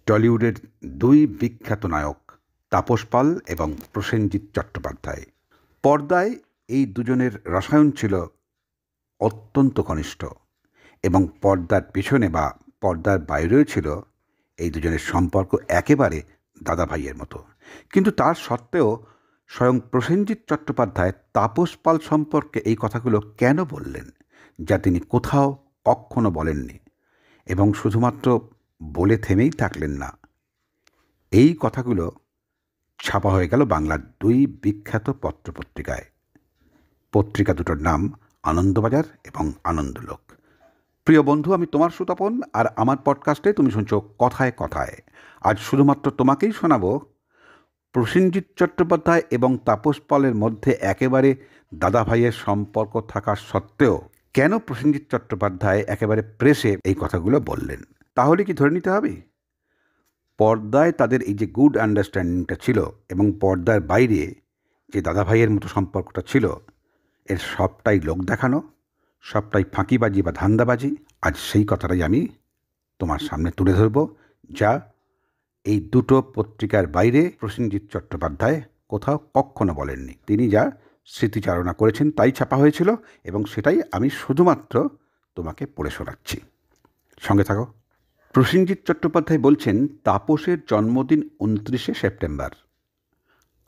টলিউডের দুই বিখ্যাত নায়ক তাপস পাল এবং প্রসেনজিৎ চট্টোপাধ্যায়। পর্দায় এই দুজনের রসায়ন ছিল অত্যন্ত ঘনিষ্ঠ এবং পর্দার পেছনে বা পর্দার বাইরেও ছিল এই দুজনের সম্পর্ক একেবারে দাদা ভাইয়ের মতো। কিন্তু তার সত্ত্বেও স্বয়ং প্রসেনজিৎ চট্টোপাধ্যায় তাপস পাল সম্পর্কে এই কথাগুলো কেন বললেন, যা তিনি কোথাও কখনো বলেননি, এবং শুধুমাত্র বলে থেমেই থাকলেন না। এই কথাগুলো ছাপা হয়ে গেল বাংলার দুই বিখ্যাত পত্রপত্রিকায়। পত্রিকা দুটোর নাম আনন্দবাজার এবং আনন্দলোক। প্রিয় বন্ধু, আমি তোমার সুতপন, আর আমার পডকাস্টে তুমি শুনছো কথায় কথায়। আজ শুধুমাত্র তোমাকেই শোনাবো প্রসেনজিৎ চট্টোপাধ্যায় এবং তাপস পালের মধ্যে একেবারে দাদা ভাইয়ের সম্পর্ক থাকা সত্ত্বেও কেন প্রসেনজিৎ চট্টোপাধ্যায় একেবারে প্রেসে এই কথাগুলো বললেন। তাহলে কি ধরে নিতে হবে পর্দায় তাদের এই যে গুড আন্ডারস্ট্যান্ডিংটা ছিল এবং পর্দার বাইরে যে দাদা ভাইয়ের মতো সম্পর্কটা ছিল, এর সবটাই লোক দেখানো, সবটাই ফাঁকিবাজি বা ধান্দাবাজি? আজ সেই কথাটাই আমি তোমার সামনে তুলে ধরব, যা এই দুটো পত্রিকার বাইরে প্রসেনজিৎ চট্টোপাধ্যায় কোথাও কখনো বলেননি। তিনি যা স্মৃতিচারণা করেছেন তাই ছাপা হয়েছিল, এবং সেটাই আমি শুধুমাত্র তোমাকে পড়ে শোনাচ্ছি। সঙ্গে থাকো। প্রসেনজিৎ চট্টোপাধ্যায় বলছেন, তাপসের জন্মদিন 29শে সেপ্টেম্বর,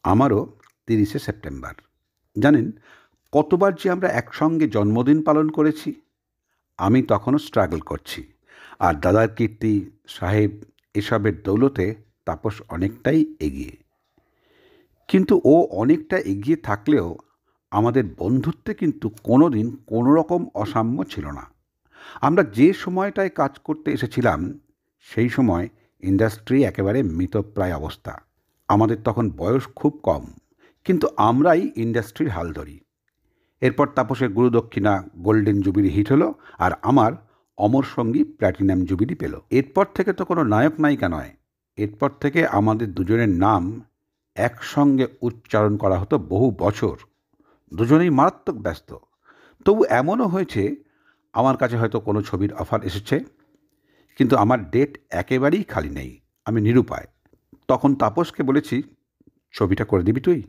আমারও 30শে সেপ্টেম্বর। জানেন কতবার যে আমরা একসঙ্গে জন্মদিন পালন করেছি। আমি তখনও স্ট্রাগল করছি, আর দাদার কীর্তি সাহেব এসবের দৌলতে তাপস অনেকটাই এগিয়ে। কিন্তু ও অনেকটা এগিয়ে থাকলেও আমাদের বন্ধুত্বে কিন্তু কোনো দিন কোনো রকম অসাম্য ছিল না। আমরা যে সময়টায় কাজ করতে এসেছিলাম সেই সময় ইন্ডাস্ট্রি একেবারে মৃতপ্রায় অবস্থা। আমাদের তখন বয়স খুব কম, কিন্তু আমরাই ইন্ডাস্ট্রির হাল ধরি। এরপর তাপসের গুরুদক্ষিণা গোল্ডেন জুবিলি হিট হলো, আর আমার অমর সঙ্গী প্ল্যাটিনাম জুবিলি পেল। এরপর থেকে তো কোনো নায়ক নায়িকা নয়, এরপর থেকে আমাদের দুজনের নাম একসঙ্গে উচ্চারণ করা হতো বহু বছর। দুজনেই মারাত্মক ব্যস্ত। তবু এমনও হয়েছে আমার কাছে হয়তো কোনো ছবির অফার এসেছে, কিন্তু আমার ডেট একেবারেই খালি নেই, আমি নিরুপায়। তখন তাপসকে বলেছি, ছবিটা করে দিবি তুই?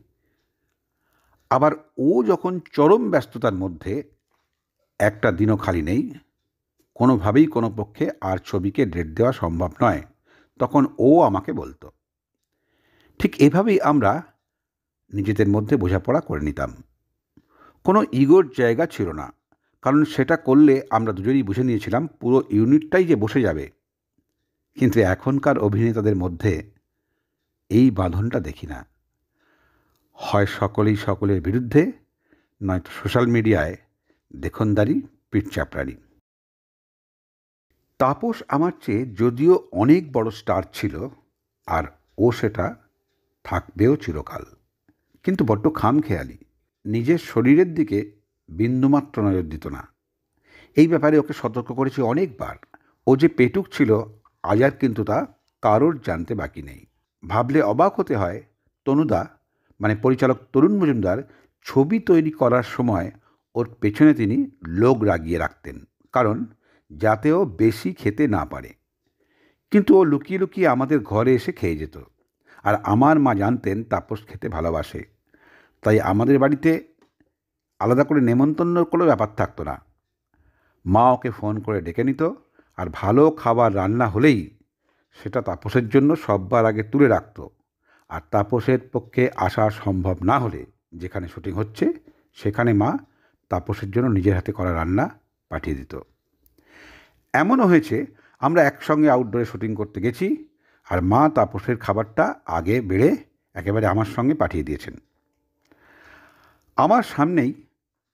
আবার ও যখন চরম ব্যস্ততার মধ্যে, একটা দিনও খালি নেই, কোনোভাবেই কোনো পক্ষে আর ছবিকে ডেট দেওয়া সম্ভব নয়, তখন ও আমাকে বলতো। ঠিক এভাবেই আমরা নিজেদের মধ্যে বোঝাপড়া করে নিতাম। কোনো ইগোর জায়গা ছিল না, কারণ সেটা করলে আমরা দুজনেই বুঝে নিয়েছিলাম পুরো ইউনিটটাই যে বসে যাবে। কিন্তু এখনকার অভিনেতাদের মধ্যে এই বাঁধনটা দেখি না। হয় সকলেই সকলের বিরুদ্ধে, নয়তো সোশ্যাল মিডিয়ায় দেখনদারি, পিঠ চাপড়ানি। তাপস আমার চেয়ে যদিও অনেক বড় স্টার ছিল, আর ও সেটা থাকবেও চিরকাল, কিন্তু বড্ড খামখেয়ালি। নিজের শরীরের দিকে বিন্দুমাত্র নজর দিত না। এই ব্যাপারে ওকে সতর্ক করেছি অনেকবার। ও যে পেটুক ছিল আজ আর কিন্তু তা কারোর জানতে বাকি নেই। ভাবলে অবাক হতে হয়, তনুদা মানে পরিচালক তরুণ মজুমদার ছবি তৈরি করার সময় ওর পেছনে তিনি লোক রাগিয়ে রাখতেন, কারণ যাতে ও বেশি খেতে না পারে। কিন্তু ও লুকিয়ে লুকিয়ে আমাদের ঘরে এসে খেয়ে যেত। আর আমার মা জানতেন তাপস খেতে ভালোবাসে, তাই আমাদের বাড়িতে আলাদা করে নেমন্তন্নর কোনো ব্যাপার থাকতো না। মা ওকে ফোন করে ডেকে নিত, আর ভালো খাবার রান্না হলেই সেটা তাপসের জন্য সববার আগে তুলে রাখত। আর তাপসের পক্ষে আসা সম্ভব না হলে, যেখানে শুটিং হচ্ছে সেখানে মা তাপসের জন্য নিজের হাতে করা রান্না পাঠিয়ে দিত। এমনও হয়েছে আমরা একসঙ্গে আউটডোরে শুটিং করতে গেছি, আর মা তাপসের খাবারটা আগে বেড়ে একেবারে আমার সঙ্গে পাঠিয়ে দিয়েছেন। আমার সামনেই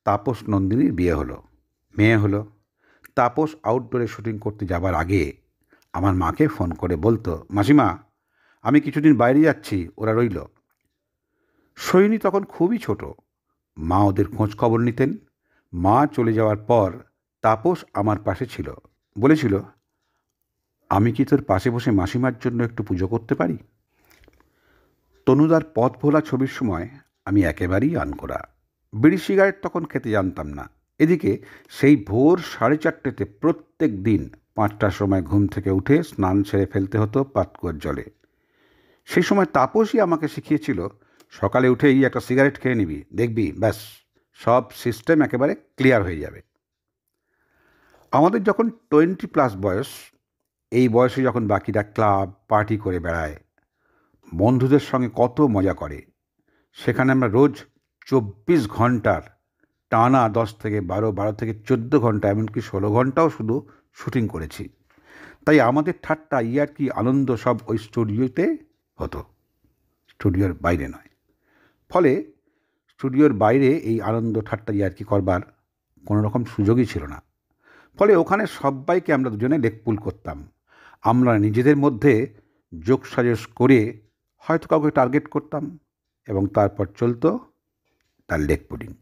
তাপস নন্দিনীর বিয়ে হলো, মেয়ে হলো। তাপস আউটডোরে শুটিং করতে যাবার আগে আমার মাকে ফোন করে বলতো, মাসিমা আমি কিছুদিন বাইরে যাচ্ছি, ওরা রইল। সৈনী তখন খুবই ছোট। মা ওদের খোঁজ খবর নিতেন। মা চলে যাওয়ার পর তাপস আমার পাশে ছিল, বলেছিল, আমি কি তোর পাশে বসে মাসিমার জন্য একটু পুজো করতে পারি? তনুদার পথ ভোলা ছবির সময় আমি একেবারেই আনকোড়া। বিড়ি সিগারেট তখন খেতে জানতাম না। এদিকে সেই ভোর 4:30 প্রত্যেক দিন 5টার সময় ঘুম থেকে উঠে স্নান সেরে ফেলতে হতো পাতকুয়োর জলে। সেই সময় তাপসই আমাকে শিখিয়েছিল, সকালে উঠেই একটা সিগারেট খেয়ে নিবি, দেখবি ব্যাস সব সিস্টেম একেবারে ক্লিয়ার হয়ে যাবে। আমাদের যখন 20+ বয়স, এই বয়সে যখন বাকিরা ক্লাব পার্টি করে বেড়ায়, বন্ধুদের সঙ্গে কত মজা করে, সেখানে আমরা রোজ 24 ঘন্টার টানা 10 থেকে 12 থেকে 14 ঘন্টা, এমনকি 16 ঘন্টাও শুধু শুটিং করেছি। তাই আমাদের ঠাট্টা ইয়ার্কি আনন্দ সব ওই স্টুডিওতে হতো, স্টুডিওর বাইরে নয়। ফলে স্টুডিওর বাইরে এই আনন্দ ঠাট্টা ইয়ার্কি করবার কোনো রকম সুযোগই ছিল না। ফলে ওখানে সবাইকে আমরা দুজনে লেকপুল করতাম। আমরা নিজেদের মধ্যে যোগসাজশ করে হয়তো কাউকে টার্গেট করতাম এবং তারপর চলতো তার লেগ পুডিং।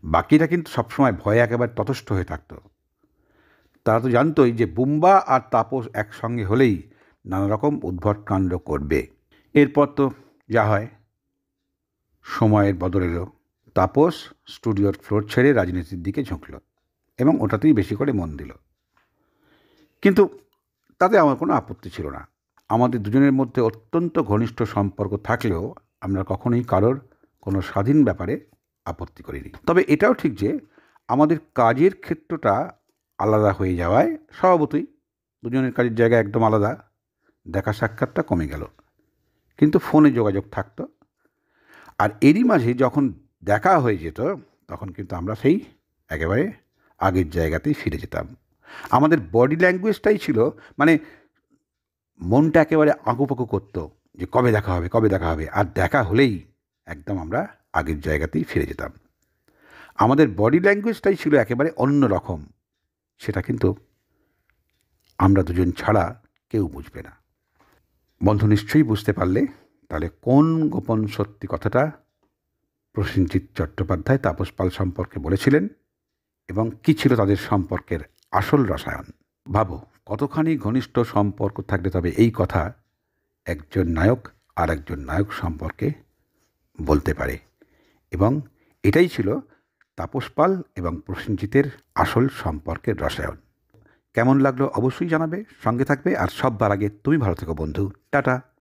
বাকিরা কিন্তু সবসময় ভয়ে একেবারে ততস্থ হয়ে থাকতো। তারা তো জানতোই যে বুম্বা আর তাপস একসঙ্গে হলেই নানা রকম উদ্ভট কাণ্ড করবে। এরপর তো যা হয়, সময়ের বদল এলো। তাপস স্টুডিওর ফ্লোর ছেড়ে রাজনীতির দিকে ঝুঁকল এবং ওটাতেই বেশি করে মন দিল। কিন্তু তাতে আমার কোনো আপত্তি ছিল না। আমাদের দুজনের মধ্যে অত্যন্ত ঘনিষ্ঠ সম্পর্ক থাকলেও আমরা কখনোই কারোর কোনো স্বাধীন ব্যাপারে আপত্তি করিনি। তবে এটাও ঠিক যে আমাদের কাজের ক্ষেত্রটা আলাদা হয়ে যাওয়ায় স্বভাবতই দুজনের কাজের জায়গা একদম আলাদা, দেখা সাক্ষাৎটা কমে গেল। কিন্তু ফোনে যোগাযোগ থাকতো। আর এরই মাঝে যখন দেখা হয়ে যেত তখন কিন্তু আমরা সেই একেবারে আগের জায়গাতেই ফিরে যেতাম। আমাদের বডি ল্যাঙ্গুয়েজটাই ছিল, মানে মনটা একেবারে আঁকুপাকু করতো যে কবে দেখা হবে, কবে দেখা হবে। আর দেখা হলেই একদম আমরা আগের জায়গাতেই ফিরে যেতাম। আমাদের বডি ল্যাঙ্গুয়েজটাই ছিল একেবারে অন্য রকম। সেটা কিন্তু আমরা দুজন ছাড়া কেউ বুঝবে না। বন্ধু নিশ্চয়ই বুঝতে পারলে তাহলে কোন গোপন সত্যি কথাটা প্রসেনজিৎ চট্টোপাধ্যায় তাপস পাল সম্পর্কে বলেছিলেন এবং কী ছিল তাদের সম্পর্কের আসল রসায়ন। ভাবো কতখানি ঘনিষ্ঠ সম্পর্ক থাকলে তবে এই কথা একজন নায়ক আর একজন নায়ক সম্পর্কে বলতে পারে। এবং এটাই ছিল তাপস পাল এবং প্রসেনজিতের আসল সম্পর্কের রসায়ন। কেমন লাগলো অবশ্যই জানাবে, সঙ্গে থাকবে। আর সববার আগে তুমি ভালো থেকো বন্ধু। টাটা।